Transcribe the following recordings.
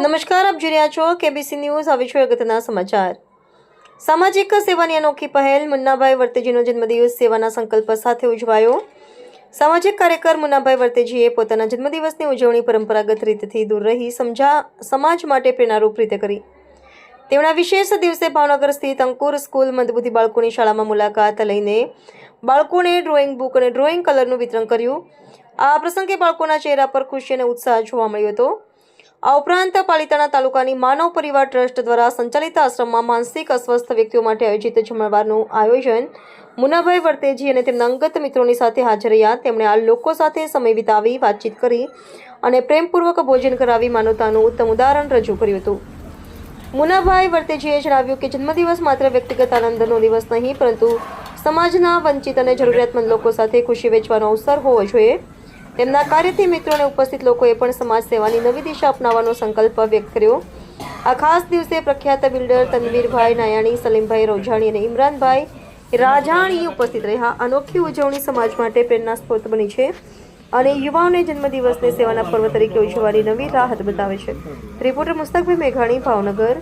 નમસ્કાર, આપ જોઈ રહ્યા છો કેબીસી ન્યૂઝ. હવે છે અગત્યના સમાચાર. સામાજિક સેવાની અનોખી પહેલ. મુન્નાભાઈ વર્તેજીનો જન્મદિવસ સેવાના સંકલ્પ સાથે ઉજવાયો. સામાજિક કાર્યકર મુન્નાભાઈ વર્તેજીએ પોતાના જન્મદિવસની ઉજવણી પરંપરાગત રીતથી દૂર રહી સમાજ માટે પ્રેરણારૂપ રીતે કરી. તેમના વિશેષ દિવસે ભાવનગર સ્થિત અંકુર સ્કૂલ મંદબુદ્ધિ બાળકોની શાળામાં મુલાકાત લઈને બાળકોને ડ્રોઈંગ બુક અને ડ્રોઈંગ કલરનું વિતરણ કર્યું. આ પ્રસંગે બાળકોના ચહેરા પર ખુશી અને ઉત્સાહ જોવા મળ્યો હતો. આ ઉપરાંત પાલિતાણા તાલુકાની માનવ પરિવાર ટ્રસ્ટ દ્વારા સંચાલિત આશ્રમમાં માનસિક અસ્વસ્થ વ્યક્તિઓ માટે આયોજિત જમણવારનું આયોજન મુન્નાભાઈ વર્તેજી અને તેમના અંગત મિત્રોની સાથે હાજર રહ્યા. તેમણે આ લોકો સાથે સમય વિતાવી વાતચીત કરી અને પ્રેમપૂર્વક ભોજન કરાવી માનવતાનું ઉત્તમ ઉદાહરણ રજૂ કર્યું હતું. મુન્નાભાઈ વર્તેજીએ જણાવ્યું કે જન્મદિવસ માત્ર વ્યક્તિગત આનંદનો દિવસ નહીં, પરંતુ સમાજના વંચિત અને જરૂરિયાતમંદ લોકો સાથે ખુશી વેચવાનો અવસર હોવો જોઈએ. તેમના કાર્યથી મિત્રો અને ઉપસ્થિત લોકોએ પણ સમાજ સેવાની નવી દિશા અપનાવવાનો સંકલ્પ વ્યક્ત કર્યો. આ ખાસ દિવસે પ્રખ્યાત બિલ્ડર તનવીરભાઈ નાયાણી, સલીમભાઈ રોજાણી અને ઇમરાનભાઈ રાજાણી ઉપસ્થિત રહ્યા. અનોખી ઉજવણી સમાજ માટે પ્રેરણા સ્ત્રોત બની છે અને યુવાઓને જન્મદિવસને સેવાના પર્વ તરીકે ઉજવવાની નવી રાહત બતાવે છે. રિપોર્ટર મુસ્તકભાઈ મેઘાણી, ભાવનગર.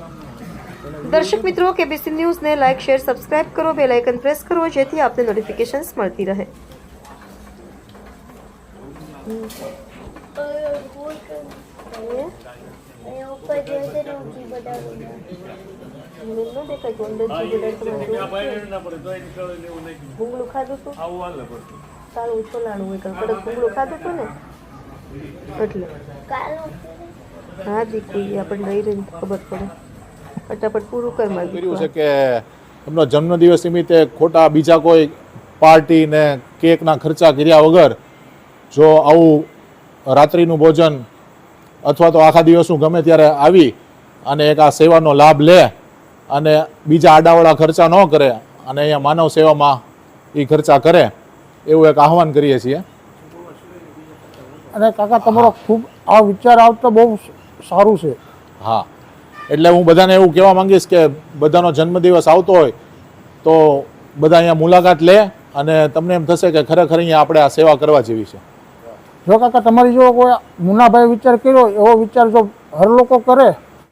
દર્શક મિત્રો, કેબીસી ન્યૂઝને લાઇક, શેર, સબસ્ક્રાઇબ કરો, બેલ આઇકન પ્રેસ કરો, જેથી આપને નોટિફિકેશન્સ મળતી રહે. ભૂંગળું ખાધું હતું, સારું છોલાણું હોય કડક ભૂંગળું ખાધું હતું ને, એટલે હા દીકરી આપણને રહી રહીને ખબર પડે. ફટાફટ પૂરું કરવા કર્યું છે કે એમનો જન્મદિવસ નિમિત્તે ખોટા બીજા કોઈ પાર્ટી ને કેકના ખર્ચા કર્યા વગર જો આવું રાત્રિનું ભોજન અથવા તો આખા દિવસનું ગમે ત્યારે આવી અને એક આ સેવાનો લાભ લે અને બીજા આડાવાળા ખર્ચા ન કરે અને અહીંયા માનવ સેવામાં એ ખર્ચા કરે, એવું એક આહવાન કરીએ છીએ. અને કાકા તમારો ખૂબ આ વિચાર આવતો બહુ સારું છે. હા, એટલે હું બધાને એવું કહેવા માંગીશ કે બધાનો જન્મદિવસ આવતો હોય તો બધા અહીંયા મુલાકાત લે અને તમને એમ થશે કે ખરેખર અહીંયા આપણે આ સેવા કરવા જેવી છે. જો કાકા તમારી જો કોઈ મુન્નાભાઈ વિચાર કર્યો એવો વિચાર જો હર લોકો કરે